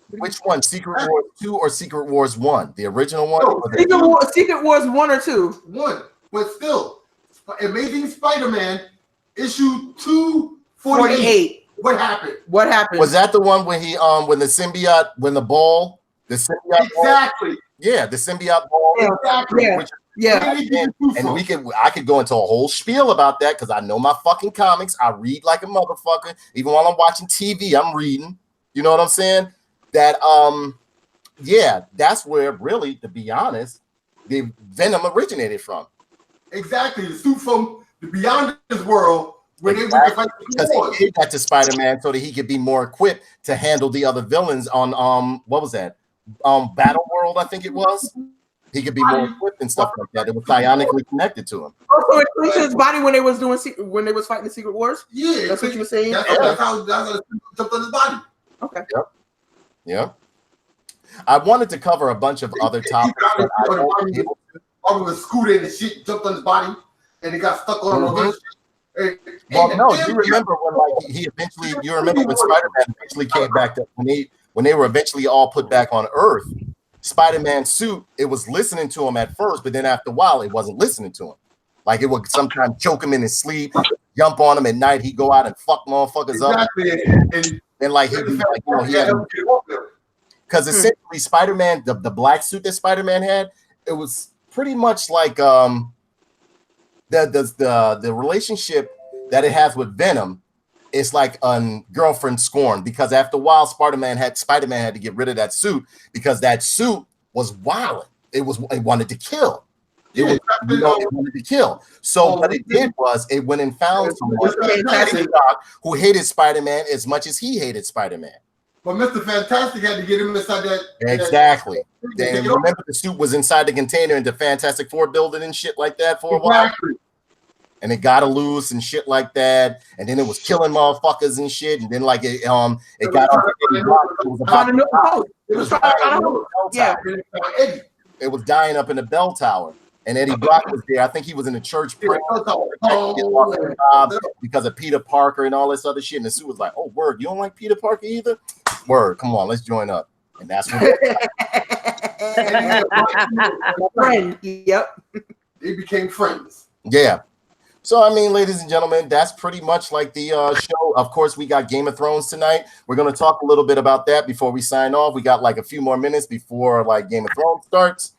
Which one? Secret Wars 2 or Secret Wars 1? The original one? No, Secret Wars 1 or 2? 1. But still, Amazing Spider-Man issue 248. What happened? Was that the one when he when the symbiote, when the ball, the symbiote exactly ball? Yeah, the symbiote ball. Exactly. And I could go into a whole spiel about that because I know my fucking comics. I read like a motherfucker. Even while I'm watching TV, I'm reading. You know what I'm saying? That yeah, that's where really, to be honest, the Venom originated from. Exactly, the suit from the Beyonders world when they were fighting because he gave that to Spider-Man so that he could be more equipped to handle the other villains on what was that? Battle World, I think it was. He could be more equipped and stuff like that. It was psionically connected to him. Also, it increased his body when they was fighting the Secret Wars. Yeah, that's what you were saying. That's how it jumped on his body. Okay. Yep. Yeah. I wanted to cover a bunch of other topics. All of the scooter and shit jumped on his body, and he got stuck on the Well, no, you remember when like he eventually? You remember when Spider-Man eventually came back to when they were eventually all put back on Earth. Spider-Man's suit, it was listening to him at first, but then after a while, it wasn't listening to him. Like it would sometimes choke him in his sleep, jump on him at night. He'd go out and fuck motherfuckers up. And then like he'd be like, you know, he had because essentially Spider-Man, the black suit that Spider-Man had, it was pretty much like the relationship that it has with Venom. It's like a girlfriend scorn because after a while, Spider-Man had to get rid of that suit because that suit was violent. It wanted to kill. It wanted to kill. So what it did was it went and found someone who hated Spider-Man as much as he hated Spider-Man. But Mr. Fantastic had to get him inside that. Exactly. And remember, the suit was inside the container in the Fantastic Four building and shit like that for a while. And it got loose and shit like that, and then it was killing motherfuckers and shit, and then like it got it was dying up in the bell tower, and Eddie Brock was there. I think he was in the church praying because of Peter Parker and all this other shit. And the suit was like, "Oh, word, you don't like Peter Parker either? Word, come on, let's join up." And that's what. Friend, yep. They became friends. Yeah. So, I mean, ladies and gentlemen, that's pretty much like the show. Of course, we got Game of Thrones tonight. We're going to talk a little bit about that before we sign off. We got like a few more minutes before like Game of Thrones starts.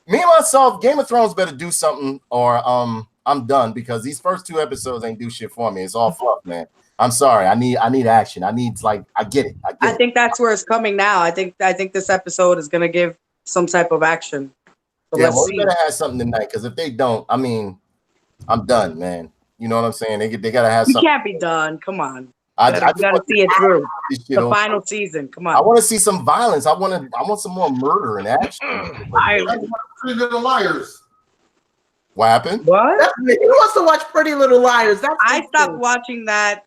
Me and myself, Game of Thrones better do something or I'm done because these first 2 episodes ain't do shit for me. It's all fluff, man. I'm sorry. I need action. I need I get it. I think that's where it's coming now. I think this episode is going to give some type of action. So yeah, well, we better have something tonight because if they don't, I mean, I'm done, man. You know what I'm saying? They gotta have something. You can't be done. Come on. I gotta see it through. The final season. Come on. I want to see some violence. I want some more murder and action. Pretty Little Liars. What happened? What? He wants to watch Pretty Little Liars. I stopped watching that.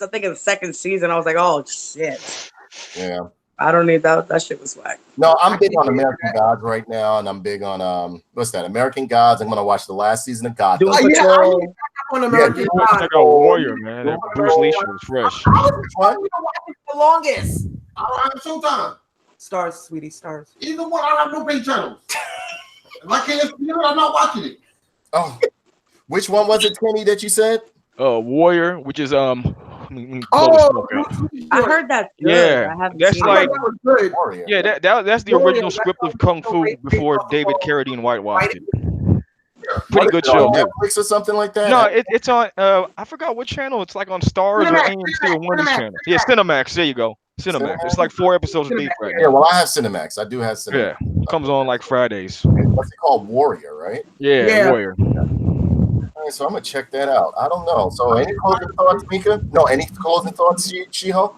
I think in the 2nd season. I was like, oh shit. Yeah. I don't need that. That shit was whack. No, I'm big on American Gods right now, and I'm big on what's that? American Gods. I'm gonna watch the last season of God. On American Gods. Like a warrior, man. That Bruce Lee shit was fresh. I was watching the longest. I have Showtime. Stars, sweetie, stars. Either one, I have no pay channels. If I can't see it, I'm not watching it. Oh, which one was it, Kenny, that you said? Warrior, which is I heard that. Yeah, that's like Warrior. yeah, that's the original script of Kung Fu before David Carradine whitewashed it. Pretty good show. On Too. Netflix or something like that? No, it's on. I forgot what channel. It's like on Stars or AMC or one of these channels. Yeah, Cinemax. There you go. Cinemax. It's like 4 episodes a week right now. Yeah, well, I have Cinemax. I do have Cinemax. Yeah, comes on like Fridays. What's it called? Warrior, right? Yeah. Warrior. All right, so I'm gonna check that out. I don't know. So, any closing thoughts, Mika? No, any closing thoughts, Shiho?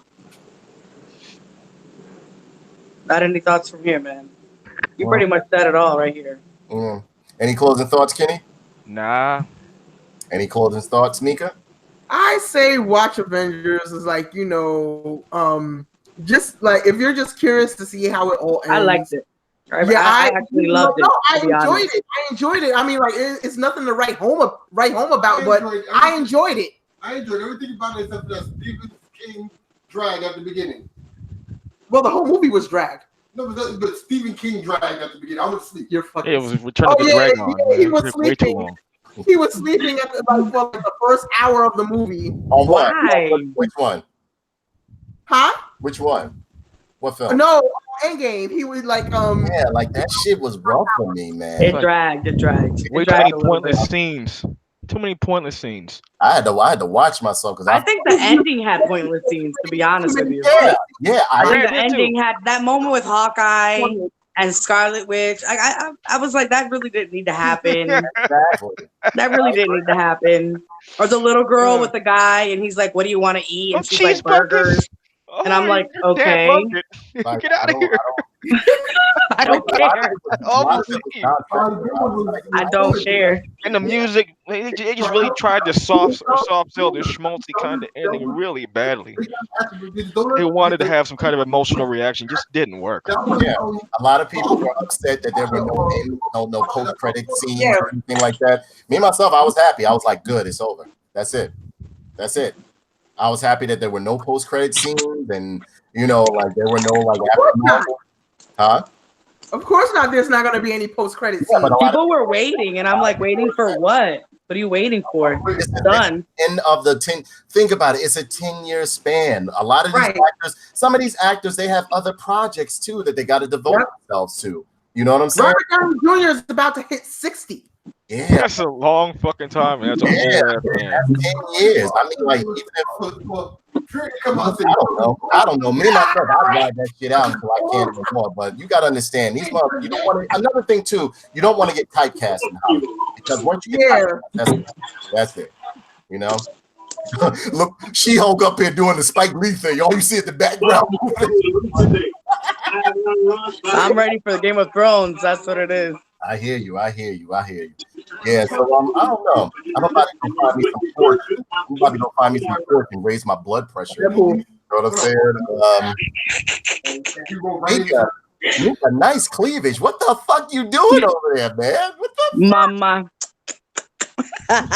Not any thoughts from here, man. You pretty much said it all right here. Any closing thoughts, Kenny? Nah. Any closing thoughts, Mika? I say watch Avengers is like, just like if you're just curious to see how it all ends. I liked it. Yeah, I actually loved it. No, I enjoyed it. I mean, like it's nothing to write home about, but I enjoyed it. I enjoyed everything about it except for that Stephen King drag at the beginning. Well, the whole movie was drag. No, but Stephen King drag at the beginning. I was asleep. You're fucking. It was Return of the Dragon. Yeah, he was sleeping. He was sleeping at the first hour of the movie. On what? Why? Which one? Huh? Which one? What film? No, Endgame. He was like Yeah, like that shit was rough for me, man. It dragged. Way too many pointless scenes. Too many pointless scenes. I had to watch myself because I think the ending had pointless scenes, to be honest with you. Yeah. I think the ending had that moment with Hawkeye and Scarlet Witch. I was like, that really didn't need to happen. Exactly. That really didn't need to happen. Or the little girl with the guy, and he's like, "What do you want to eat?" And she's like, "Burgers." And I'm like, okay. Like, Get out of here. I don't care. I don't care. And the music, they just really tried to soft sell this schmaltzy kind of ending really badly. They wanted to have some kind of emotional reaction, just didn't work. Yeah, a lot of people were upset that there were no post-credit scenes or anything like that. Me myself, I was happy. I was like, good, it's over. That's it. I was happy that there were no post-credit scenes, and like there were no like aftermath. Huh? Of course not. There's not going to be any post-credit scenes. People were waiting, and I'm like, waiting for what? What are you waiting for? It's done. End of the 10. Think about it. It's a 10-year span. A lot of these actors, some of these actors, they have other projects too that they got to devote themselves to. You know what I'm saying? Robert Downey Jr. is about to hit 60. Yeah, that's a long fucking time. Man. That's a whole that's 10 years. I mean, like, even if I don't know. Me myself, I ride that shit out until I can't anymore. But you got to understand, these motherfuckers. You don't want to. Another thing too, you don't want to get typecast in Hollywood because once you get typecast, that's it. Look, She-Hulk up here doing the Spike Lee thing. All you see at the background. I'm ready for the Game of Thrones. That's what it is. I hear you. Yeah, so I don't know. I'm about to go find me some pork. I'm about to go find me some pork and raise my blood pressure. You know what I'm saying? Mika, nice cleavage. What the fuck you doing over there, man? What the Mama. I'm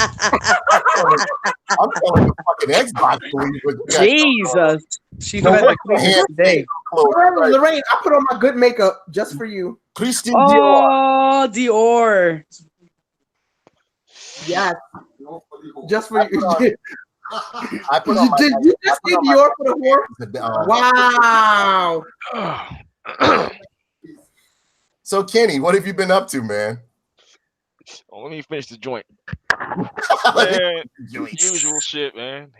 telling the fucking Xbox cleavage. Jesus. She's like today. Lorraine, I put on my good makeup just for you. Christian Dior. Oh, Dior. Yes. Just for you. I put on Did you just say Dior for the horse? Wow. So, Kenny, what have you been up to, man? Let me finish the joint. Man, usual shit, man.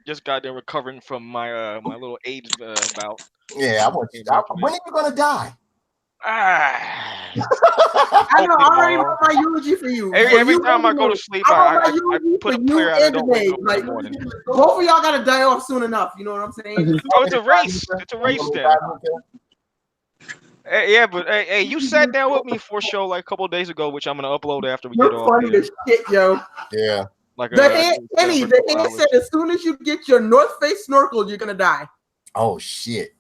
Just got done recovering from my my little AIDS bout. Yeah, I want you. When are you gonna die? I know. I already wrote my eulogy for you. Every time I go to sleep, I put a prayer out. I don't wake up in the morning. Both of y'all gotta die off soon enough. You know what I'm saying? Oh, it's a race. It's a race then. Yeah, but hey, you sat down with me for a show like a couple of days ago, which I'm gonna upload after we get off. Funny as shit, yo. Yeah. Like the head said as soon as you get your North Face snorkel, you're gonna die. Oh shit.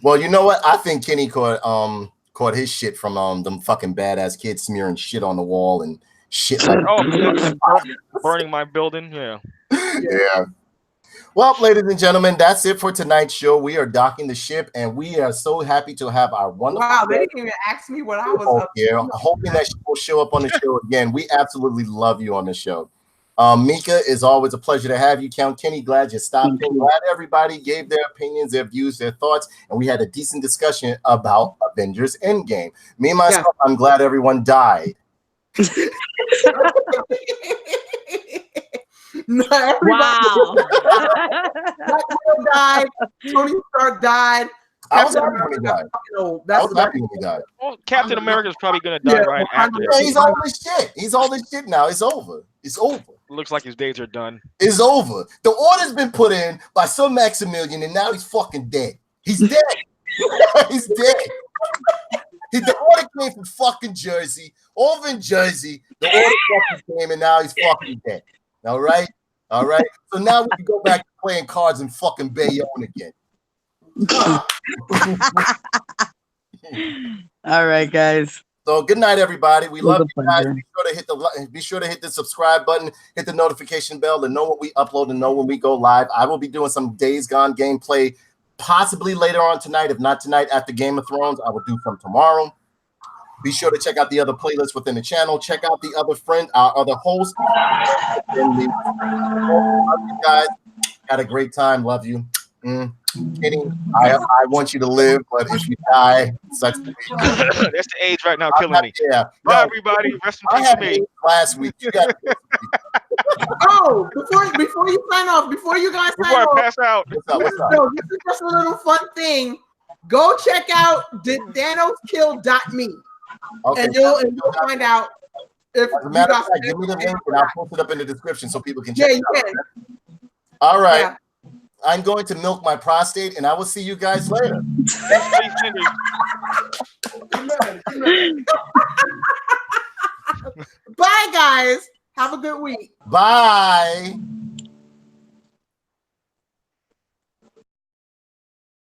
Well, you know what? I think Kenny caught his shit from them fucking badass kids smearing shit on the wall and shit like burning my building. Yeah. Yeah. Well, ladies and gentlemen, that's it for tonight's show. We are docking the ship, and we are so happy to have our wonderful. Wow, they didn't even ask me what I was up to. Hoping that she will show up on the show again. We absolutely love you on the show. Mika, is always a pleasure to have you. Count Kenny, glad you stopped in. Glad everybody gave their opinions, their views, their thoughts, and we had a decent discussion about Avengers Endgame. Me and myself, I'm glad everyone died. Wow. Black Widow died. Tony Stark died. I was happy when he died. Well, Captain America is probably gonna die right after. Yeah, he's all this shit. He's all this shit now. It's over. It's over. Looks like his days are done. It's over. The order's been put in by some Maximilian, and now he's fucking dead. He's dead. He's dead. The order came from fucking Jersey. Over in Jersey, the order fucking came, and now he's fucking dead. All right? All right? So now we can go back to playing cards in fucking Bayonne again. All right, guys. So good night, everybody. We love you guys. Be sure to hit the subscribe button, hit the notification bell to know when we upload and know when we go live. I will be doing some Days Gone gameplay possibly later on tonight. If not tonight, after Game of Thrones, I will do some tomorrow. Be sure to check out the other playlists within the channel. Check out the other friend, our other hosts. Love you guys. Had a great time. Love you. Kidding. I want you to live, but if you die, it sucks to be. That's the age right now killing me. Yeah. Bye, everybody. Rest in peace to me. Last week. You guys. Oh, before you sign off, before you guys sign off, pass out. What's up? No, this is just a little fun thing. Go check out DidThanosKill.me. Okay. And you'll find out if As a matter of fact, give me the link and I'll post it up in the description so people can check it out. Can. All right. Yeah. I'm going to milk my prostate, and I will see you guys later. Bye, guys. Have a good week. Bye.